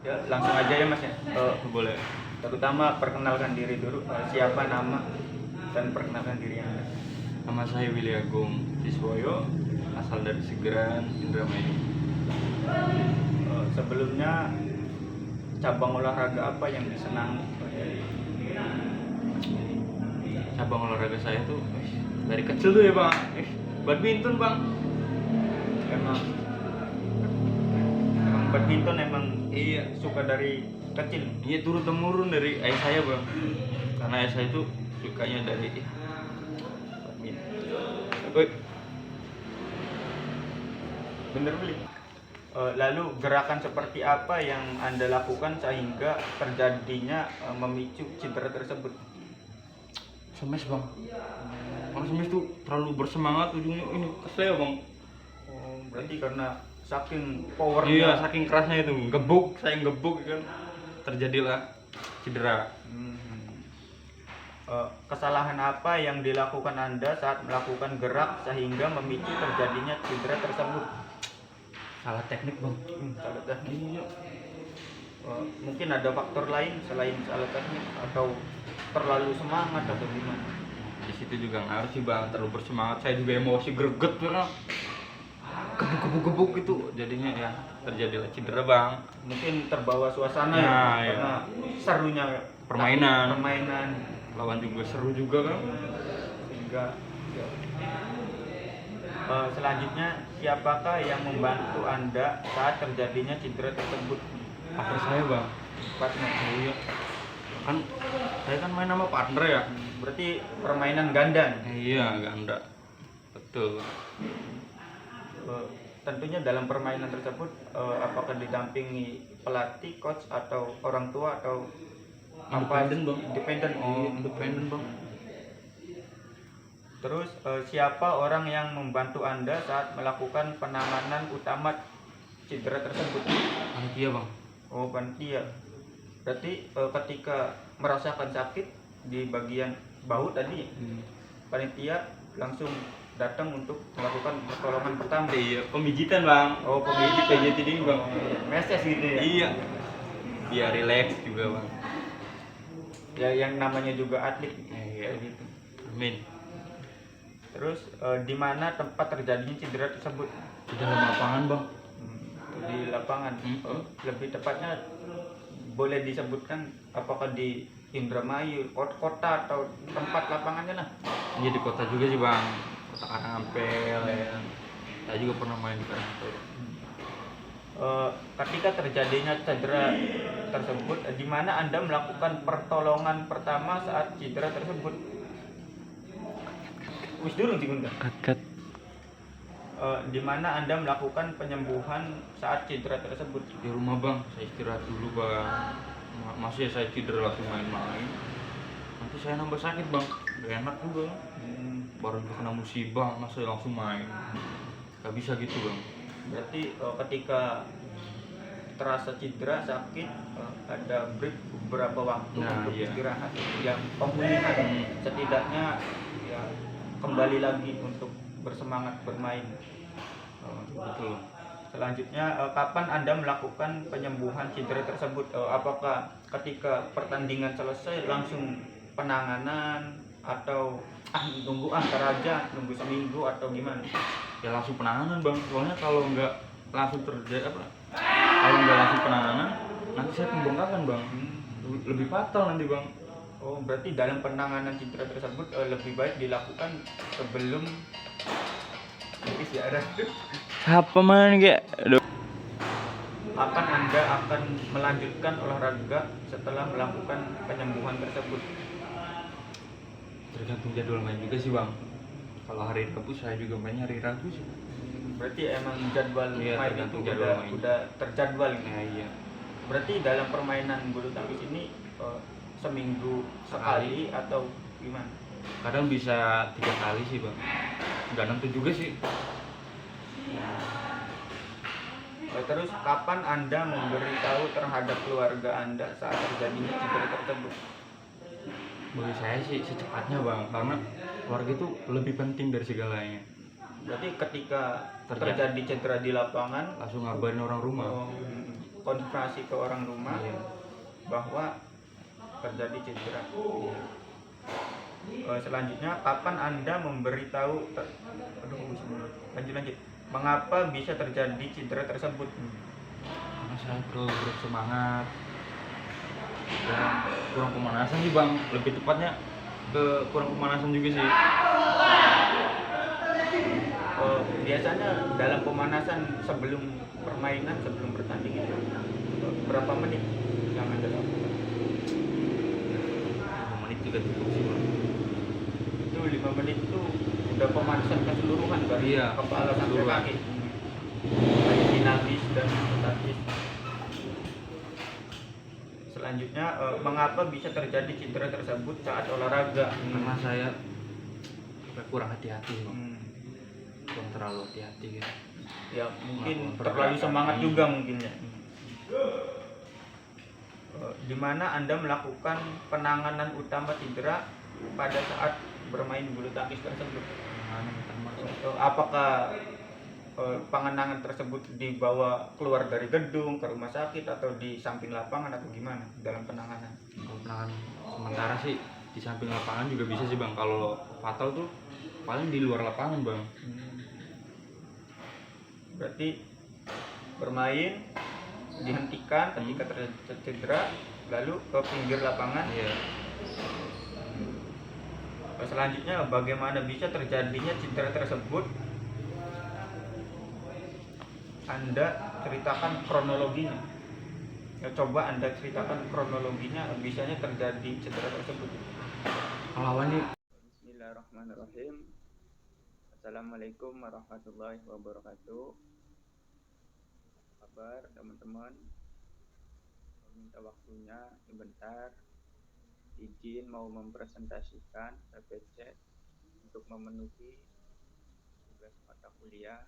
Ya, langsung aja ya Mas ya. Boleh. Terutama perkenalkan diri dulu. Siapa nama dan perkenalkan diri Anda. Nama saya Willy Agung Siswoyo, asal dari Segeran, Indramayu. Sebelumnya cabang olahraga apa yang disenangi? Cabang olahraga saya tuh dari kecil tuh ya bang, badminton bang. Emang badminton emang Iya, suka dari kecil. iya turun temurun dari ayah saya bang. Karena ayah saya tuh sukanya dari badminton. Woi, Bener beli. Lalu gerakan seperti apa yang Anda lakukan sehingga terjadinya memicu cedera tersebut? semes bang. Bang semes tuh terlalu bersemangat ujungnya ini kesel bang. Berarti karena saking powernya. Iya, saking kerasnya itu, saya gebuk kan, terjadilah cedera. Kesalahan apa yang dilakukan Anda saat melakukan gerak sehingga memicu terjadinya cedera tersebut? Salah teknik bang. Salah teknik. Iya. Mungkin ada faktor lain selain salah teknik atau terlalu semangat atau gimana? Di situ juga ngaruh sih bang, terlalu bersemangat, saya juga emosi greget karena gebuk gitu, jadinya ya terjadilah cedera bang. Mungkin terbawa suasana Nah, ya, iya. karena serunya Permainan. lawan Juga seru juga kan. sehingga ya. Selanjutnya siapakah yang membantu Anda saat terjadinya cedera tersebut? Partner saya bang. Partner. Iya. Kan saya kan main sama partner ya. Berarti permainan ganda nih. Iya, ganda. Betul. Tentunya dalam permainan tersebut apakah didampingi pelatih, coach atau orang tua atau Independen bang. Independen. Independen bang. Terus siapa orang yang membantu Anda saat melakukan penanganan utama cedera tersebut? Panitia bang. Oh, panitia. Berarti ketika merasakan sakit di bagian bahu tadi, panitia langsung datang untuk melakukan pertolongan pertama. Iya, pemijitan bang. Oh, pemijitan. Pijit ini bang. Meses gitu ya. Iya. Biar rileks juga bang. Ya, yang namanya juga atlet. Iya. Kayak gitu. Amin. Terus di mana tempat terjadinya cedera tersebut? Di dalam lapangan bang. Di lapangan. Lebih tepatnya boleh disebutkan apakah di Indramayu, kota atau tempat lapangannya lah? Iya di kota juga sih bang. Kota Karangampel ya. Saya juga pernah main di Karangampel. Ketika terjadinya cedera tersebut, di mana Anda melakukan pertolongan pertama saat cedera tersebut? Wis durung digundang. Kaget. Di mana Anda melakukan penyembuhan saat cedera tersebut? Di rumah bang, saya istirahat dulu bang. Masih ya saya cedera langsung main-main. Nanti saya nambah sakit bang, gak enak juga. Baru kena musibah, masa langsung main. Gak bisa gitu bang. Berarti ketika terasa cedera sakit ada break beberapa waktu Nah, untuk iya. istirahat, yang pemulihan setidaknya ya kembali lagi untuk bersemangat bermain. Betul. Selanjutnya kapan Anda melakukan penyembuhan cedera tersebut? Apakah ketika pertandingan selesai langsung penanganan atau nunggu aja, nunggu seminggu atau gimana? Ya langsung penanganan bang, soalnya kalau nggak langsung terjadi kalau nggak langsung penanganan nanti saya pembengkakan bang. Lebih fatal nanti bang. Oh, berarti dalam penanganan cedera tersebut lebih baik dilakukan sebelum istirahat. Apa man kayak? Kapan Anda akan melanjutkan olahraga setelah melakukan penyembuhan tersebut? Tergantung jadwal main juga sih bang. Kalau hari Rabu saya juga mainnya hari Rabu sih. Berarti emang jadwal Iya, main itu tergantung jadwal main. udah terjadwal. Nah, iya. Berarti dalam permainan bulu tangkis ini seminggu sekali atau gimana? Kadang bisa 3 kali sih bang. Nggak nentu juga sih. Terus kapan Anda memberitahu terhadap keluarga Anda saat terjadinya cedera tersebut? Bagi saya sih secepatnya bang, karena keluarga itu lebih penting dari segalanya. Berarti ketika terjadi cedera di lapangan Langsung ngabarin orang rumah. konfirmasi ke orang rumah Iya. bahwa terjadi cedera. Iya. Selanjutnya, kapan Anda memberitahu lanjut. Mengapa bisa terjadi cedera tersebut? Karena saya terlalu bersemangat dan kurang pemanasan sih bang, lebih tepatnya ke kurang pemanasan juga sih. Biasanya dalam pemanasan sebelum permainan, sebelum pertandingan, berapa menit yang Anda lakukan? 5 menit juga cukup sih bang. Itu 5 menit itu udah pemanasan keseluruhan dari Iya, kepala sampai keseluruhan. kaki, baik dinamis dan statis. Selanjutnya, mengapa bisa terjadi cedera tersebut saat olahraga? Karena saya kurang hati-hati bang. Hmm. Kurang terlalu hati-hati gitu. Ya mungkin Melakukan terlalu pergerakan. semangat juga mungkin ya. Di mana Anda melakukan penanganan utama cedera pada saat bermain bulu tangkis tersebut? Penanganan utama Apakah pengenangan tersebut dibawa keluar dari gedung ke rumah sakit atau di samping lapangan atau gimana dalam penanganan? kalau penanganan sementara sih di samping lapangan juga bisa sih bang. Kalau fatal tuh paling di luar lapangan bang. Berarti bermain dihentikan ketika tercedera lalu ke pinggir lapangan. Iya. Selanjutnya, bagaimana bisa terjadinya cedera tersebut? Anda ceritakan kronologinya. Ya, coba Anda ceritakan kronologinya bisanya terjadi cedera tersebut. Kalau awalnya Bismillahirrahmanirrahim. Assalamualaikum warahmatullahi wabarakatuh. Apa kabar teman-teman? Minta waktunya sebentar. Izin mau mempresentasikan PPC untuk memenuhi tugas mata kuliah.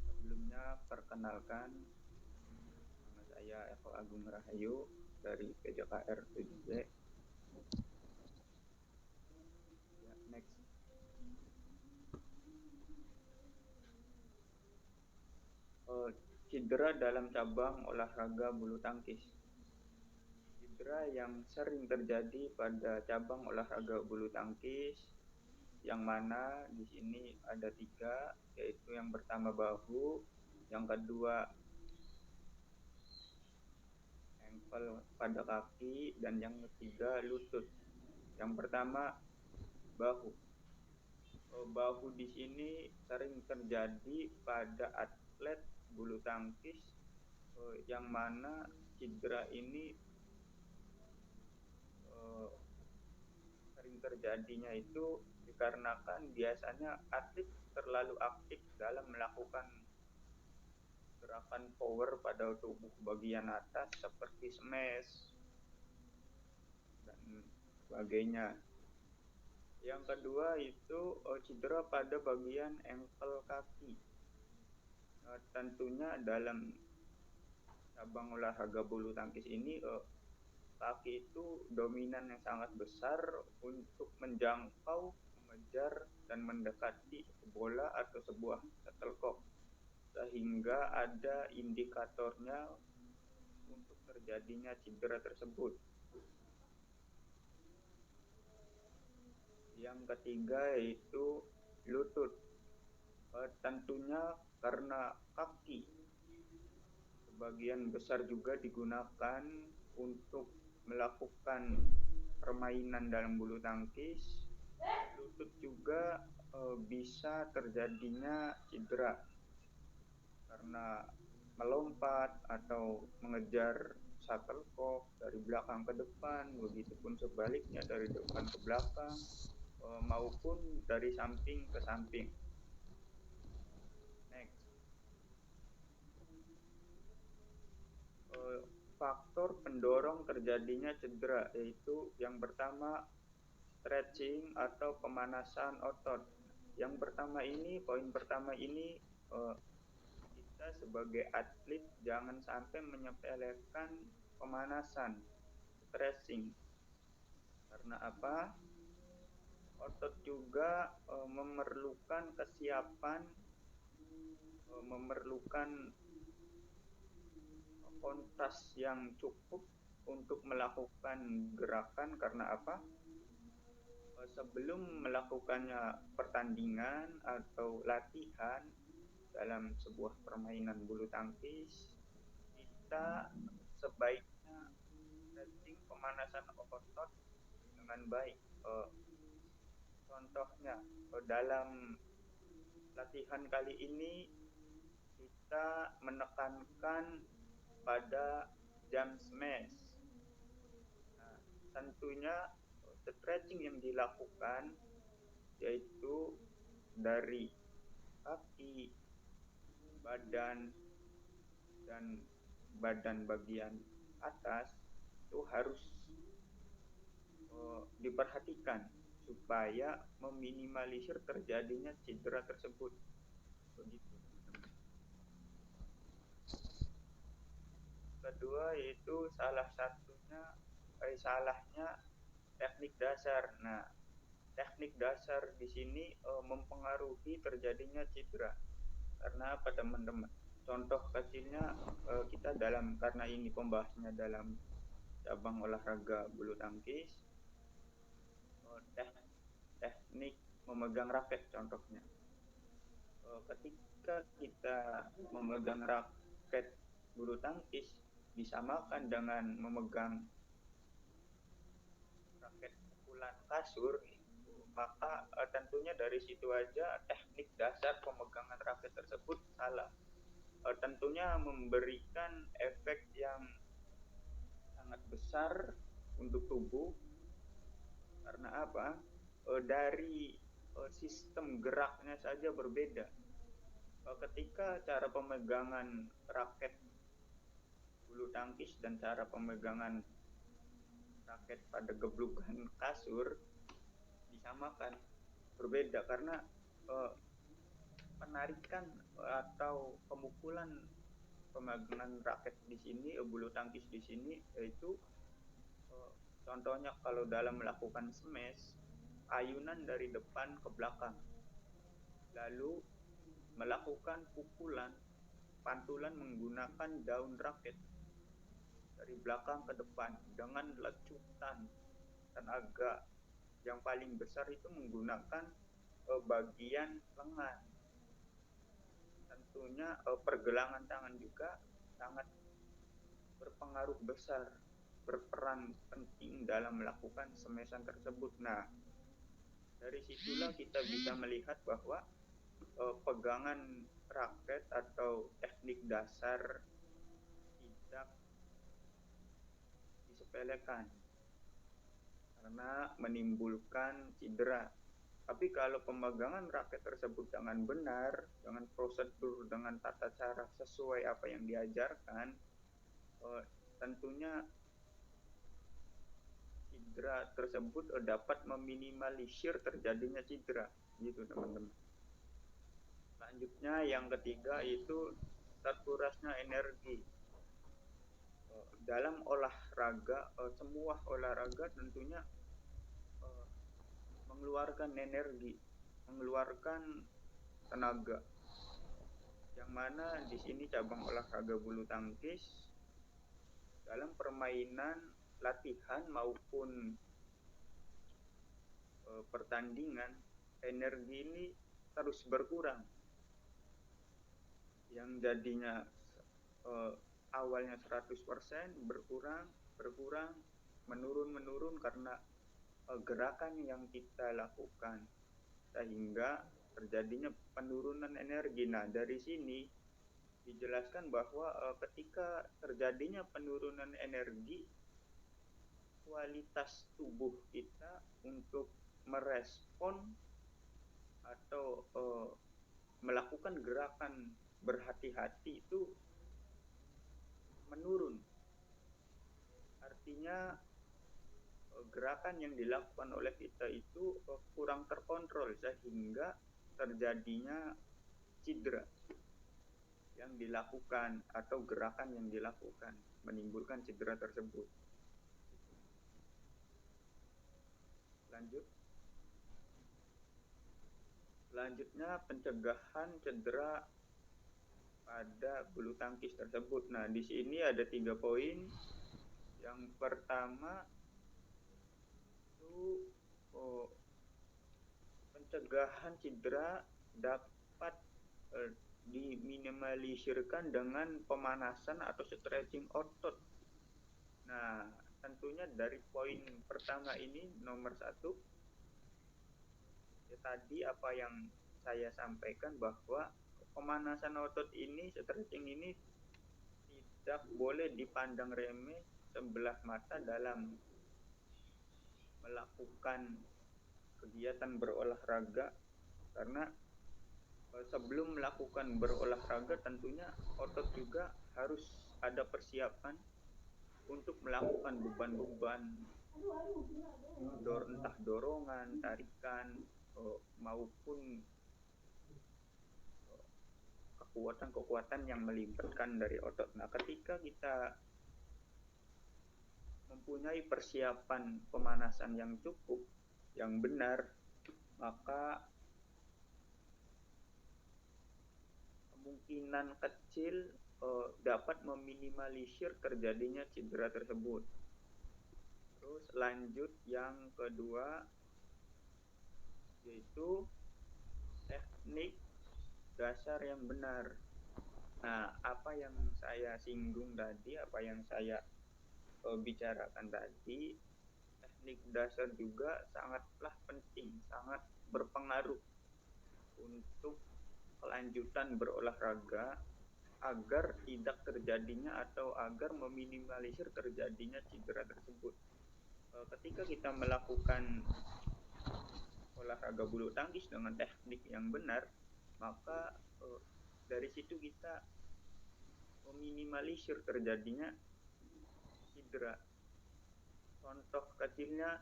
Sebelumnya perkenalkan, nama saya Eko Agung Rahayu dari PJKR 7B. Ya, next. Cedera dalam cabang olahraga bulu tangkis. Cedera yang sering terjadi pada cabang olahraga bulu tangkis, yang mana di sini ada 3, yaitu yang pertama bahu, yang kedua ankle pada kaki, dan yang ketiga lutut. Yang pertama bahu. Bahu di sini sering terjadi pada atlet bulu tangkis, yang mana cedera ini sering terjadinya itu dikarenakan biasanya atlet terlalu aktif dalam melakukan gerakan power pada tubuh bagian atas seperti smash dan sebagainya. Yang kedua itu cedera pada bagian ankle kaki. Tentunya dalam cabang olahraga bulu tangkis ini kaki itu dominan yang sangat besar untuk menjangkau, mengejar, dan mendekati bola atau sebuah shuttlecock, sehingga ada indikatornya untuk terjadinya cedera tersebut. Yang ketiga yaitu lutut. Tentunya karena kaki sebagian besar juga digunakan untuk melakukan permainan dalam bulu tangkis, lutut juga bisa terjadinya cedera karena melompat atau mengejar shuttlecock dari belakang ke depan, begitupun sebaliknya dari depan ke belakang, maupun dari samping ke samping. Next. Faktor pendorong terjadinya cedera yaitu yang pertama stretching atau pemanasan otot. Yang pertama ini, poin pertama ini, kita sebagai atlet jangan sampai menyepelekan pemanasan, stretching. Karena apa? Otot juga memerlukan kesiapan, memerlukan kontas yang cukup untuk melakukan gerakan. Karena apa? Sebelum melakukannya pertandingan atau latihan dalam sebuah permainan bulu tangkis, kita sebaiknya stretching, pemanasan otot dengan baik. Contohnya, dalam latihan kali ini kita menekankan pada jump smash. Nah, tentunya stretching yang dilakukan yaitu dari kaki, badan, dan badan bagian atas itu harus diperhatikan supaya meminimalisir terjadinya cedera tersebut. Begitu, teman-teman. Kedua yaitu salahnya teknik dasar. Nah, teknik dasar di sini mempengaruhi terjadinya cedera. Karena apa, teman-teman? Contoh kecilnya, karena ini pembahasannya dalam cabang olahraga bulu tangkis, teknik memegang raket contohnya. Ketika kita memegang raket bulu tangkis disamakan dengan memegang raket pukulan kasur, maka tentunya dari situ aja teknik dasar pemegangan raket tersebut salah. Tentunya memberikan efek yang sangat besar untuk tubuh. Karena apa? Dari sistem geraknya saja berbeda. Ketika cara pemegangan raket bulu tangkis dan cara pemegangan raket pada geblukan kasur disamakan, berbeda karena penarikan atau pemukulan pemegangan raket di sini, bulu tangkis di sini, yaitu contohnya kalau dalam melakukan smash, ayunan dari depan ke belakang, lalu melakukan pukulan pantulan menggunakan daun raket dari belakang ke depan dengan lecutan tenaga yang paling besar itu menggunakan bagian lengan. Tentunya pergelangan tangan juga sangat berpengaruh besar, berperan penting dalam melakukan smashan tersebut. Nah, dari situlah kita bisa melihat bahwa pegangan raket atau teknik dasar tidak disepelekan karena menimbulkan cedera. Tapi kalau pemegangan raket tersebut dengan benar, dengan prosedur, dengan tata cara sesuai apa yang diajarkan, tentunya cedera tersebut dapat meminimalisir terjadinya cedera, gitu teman-teman. Selanjutnya yang ketiga itu terkurasnya energi. Dalam olahraga, semua olahraga tentunya mengeluarkan energi, mengeluarkan tenaga. Yang mana di sini cabang olahraga bulu tangkis dalam permainan latihan maupun pertandingan, energi ini terus berkurang. Yang jadinya awalnya 100% berkurang, menurun karena gerakan yang kita lakukan, sehingga terjadinya penurunan energi. Nah, dari sini dijelaskan bahwa ketika terjadinya penurunan energi, kualitas tubuh kita untuk merespon atau melakukan gerakan berhati-hati itu menurun. Artinya gerakan yang dilakukan oleh kita itu kurang terkontrol sehingga terjadinya cedera yang dilakukan atau gerakan yang dilakukan menimbulkan cedera tersebut. Selanjutnya pencegahan cedera pada bulu tangkis tersebut. Nah, di sini ada 3 poin. Yang pertama itu oh, pencegahan cedera dapat diminimalisirkan dengan pemanasan atau stretching otot. Nah, tentunya dari poin pertama ini nomor 1, ya tadi apa yang saya sampaikan bahwa pemanasan otot ini, stretching ini tidak boleh dipandang remeh sebelah mata dalam melakukan kegiatan berolahraga, karena sebelum melakukan berolahraga tentunya otot juga harus ada persiapan untuk melakukan beban-beban, entah dorongan, tarikan, maupun kekuatan-kekuatan yang melibatkan dari otot. Nah, ketika kita mempunyai persiapan pemanasan yang cukup, yang benar, maka kemungkinan kecil dapat meminimalisir terjadinya cedera tersebut. Terus lanjut yang kedua, yaitu teknik dasar yang benar. Nah, apa yang saya singgung tadi, apa yang saya bicarakan tadi, teknik dasar juga sangatlah penting, sangat berpengaruh untuk kelanjutan berolahraga agar tidak terjadinya atau agar meminimalisir terjadinya cedera tersebut. Ketika kita melakukan olahraga bulu tangkis dengan teknik yang benar, maka dari situ kita meminimalisir terjadinya cedera. Contoh kecilnya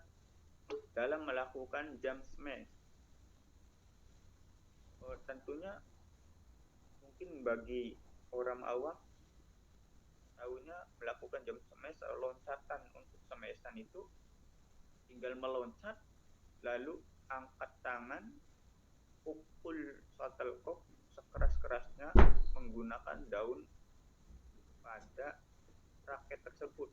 dalam melakukan jump smash. Tentunya mungkin bagi orang awam tahunya melakukan jump smash, loncatan untuk smashan itu tinggal meloncat lalu angkat tangan, pukul shuttlecock sekeras-kerasnya menggunakan daun pada raket tersebut.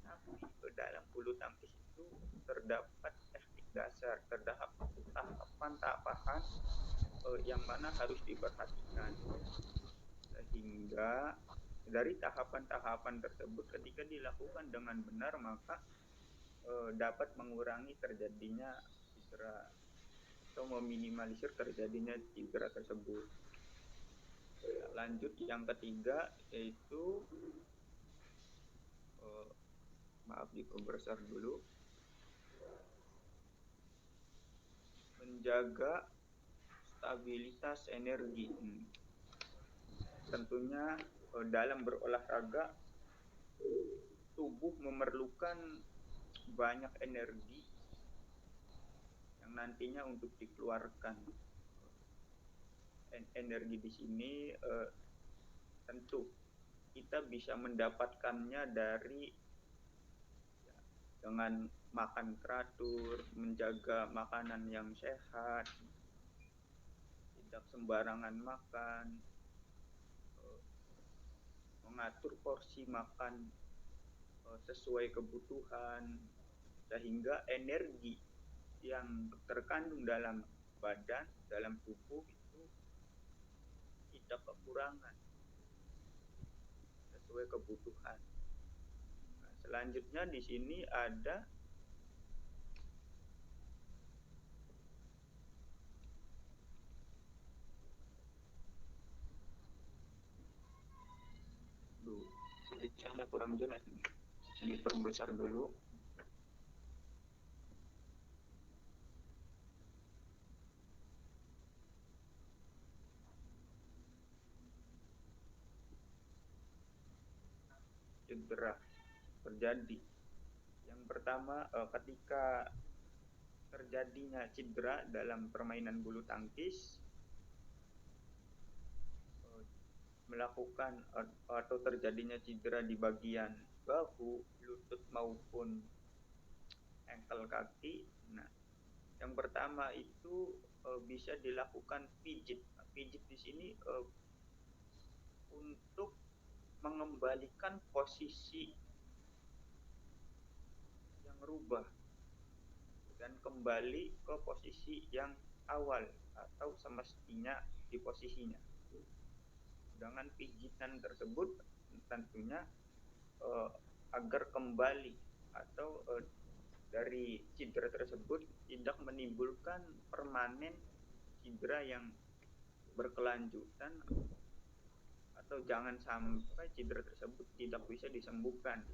Tapi dalam bulu tangkis itu terdapat teknik dasar, terdapat tahapan-tahapan yang mana harus diperhatikan. Sehingga dari tahapan-tahapan tersebut ketika dilakukan dengan benar, maka dapat mengurangi terjadinya cedera atau meminimalisir terjadinya cedera tersebut. Lanjut yang ketiga, yaitu maaf diperbesar dulu, menjaga stabilitas energi. Tentunya dalam berolahraga tubuh memerlukan banyak energi yang nantinya untuk dikeluarkan. Energi di sini tentu kita bisa mendapatkannya dari dengan makan teratur, menjaga makanan yang sehat, tidak sembarangan makan, mengatur porsi makan sesuai kebutuhan, sehingga energi yang terkandung dalam badan, dalam tubuh itu tidak kekurangan sesuai kebutuhan. Nah, selanjutnya di sini ada sedikit kurang jelas, diperbesar dulu. Cedera terjadi. Yang pertama, ketika terjadinya cedera dalam permainan bulu tangkis, melakukan atau terjadinya cedera di bagian bahu, lutut maupun ankle kaki. Nah, yang pertama itu bisa dilakukan pijit. Pijit di sini untuk mengembalikan posisi yang rubah dan kembali ke posisi yang awal atau semestinya di posisinya. Dengan pijitan tersebut tentunya eh, agar kembali atau dari cedera tersebut tidak menimbulkan permanen cedera yang berkelanjutan atau jangan sampai cedera tersebut tidak bisa disembuhkan.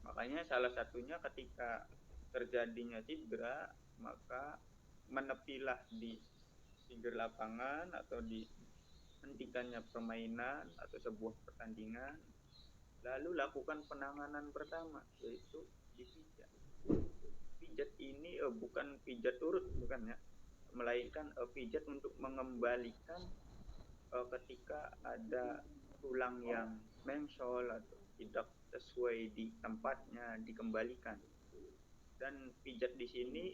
Makanya salah satunya ketika terjadinya cedera, maka menepilah di pinggir lapangan atau dihentikannya permainan atau sebuah pertandingan, lalu lakukan penanganan pertama, yaitu dipijat. Pijat ini bukan pijat turut, bukan ya, melainkan pijat untuk mengembalikan ketika ada tulang yang mengsol atau tidak sesuai di tempatnya dikembalikan. Dan pijat di sini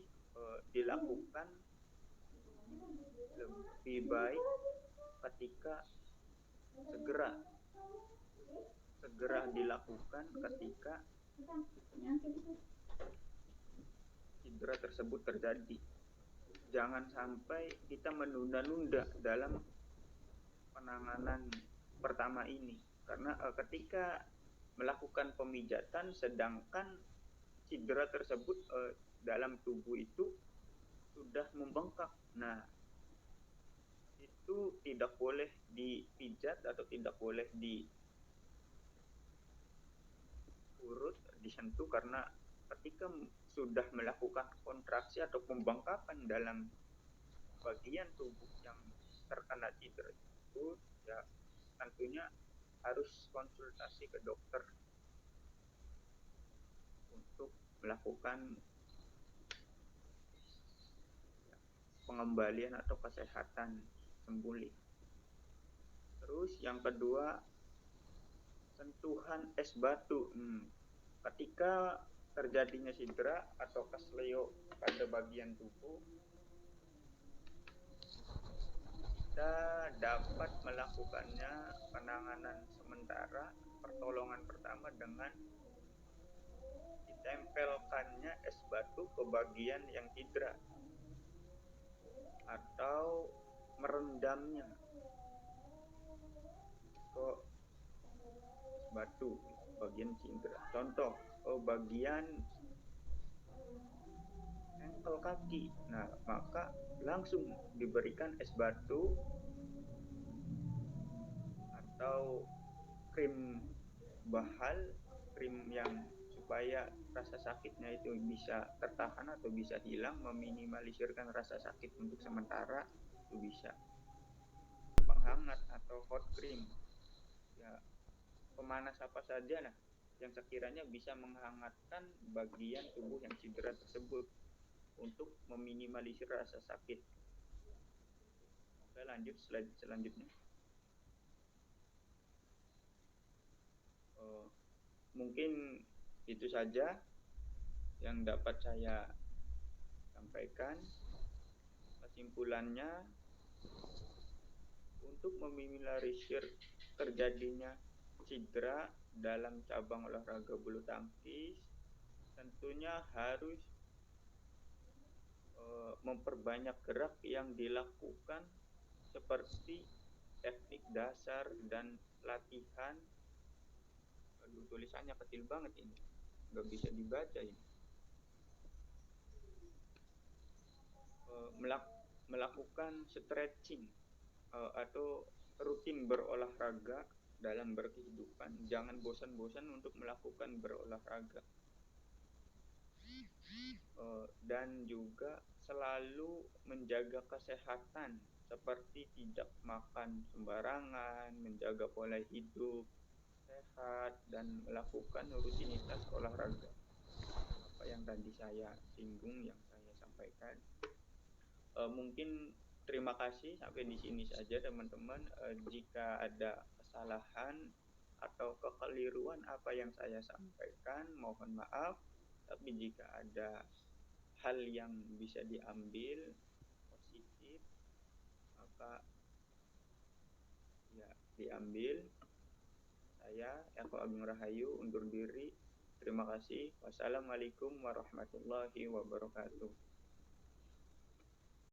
dilakukan lebih baik ketika segera segera dilakukan ketika cedera tersebut terjadi. Jangan sampai kita menunda-nunda dalam penanganan pertama ini, karena ketika melakukan pemijatan sedangkan cedera tersebut dalam tubuh itu sudah membengkak. Nah, itu tidak boleh dipijat atau tidak boleh diurut, disentuh, karena ketika sudah melakukan kontraksi atau pembengkakan dalam bagian tubuh yang terkena cedera itu, ya tentunya harus konsultasi ke dokter untuk melakukan pengembalian atau kesehatan sembuh. Terus yang kedua, sentuhan es batu. Ketika terjadinya cedera atau kesleo pada bagian tubuh, kita dapat melakukannya penanganan sementara, pertolongan pertama dengan ditempelkannya es batu ke bagian yang cedera atau merendamnya ke batu bagian cedera. Contoh bagian ankle kaki. Nah, maka langsung diberikan es batu atau krim bahal, krim yang supaya rasa sakitnya itu bisa tertahan atau bisa hilang, meminimalisirkan rasa sakit untuk sementara, itu bisa. Penghangat atau hot cream, ya pemanas apa saja lah yang sekiranya bisa menghangatkan bagian tubuh yang cedera tersebut untuk meminimalisir rasa sakit. Oke, lanjut slide selanjutnya. Mungkin itu saja yang dapat saya sampaikan. Kesimpulannya, untuk meminimalisir terjadinya cedera dalam cabang olahraga bulu tangkis, tentunya harus memperbanyak gerak yang dilakukan seperti teknik dasar dan latihan. Aduh, tulisannya kecil banget ini, nggak bisa dibaca ini. Melakukan stretching atau rutin berolahraga dalam berkehidupan. Jangan bosan-bosan untuk melakukan berolahraga. Dan juga selalu menjaga kesehatan seperti tidak makan sembarangan, menjaga pola hidup sehat, dan melakukan rutinitas olahraga. Apa yang tadi saya singgung, yang saya sampaikan. Mungkin terima kasih sampai di sini saja teman-teman. Jika ada kesalahan atau kekeliruan apa yang saya sampaikan, mohon maaf. Tapi jika ada hal yang bisa diambil positif, maka ya diambil. Saya Eko Agung Rahayu undur diri. Terima kasih. Wassalamualaikum warahmatullahi wabarakatuh.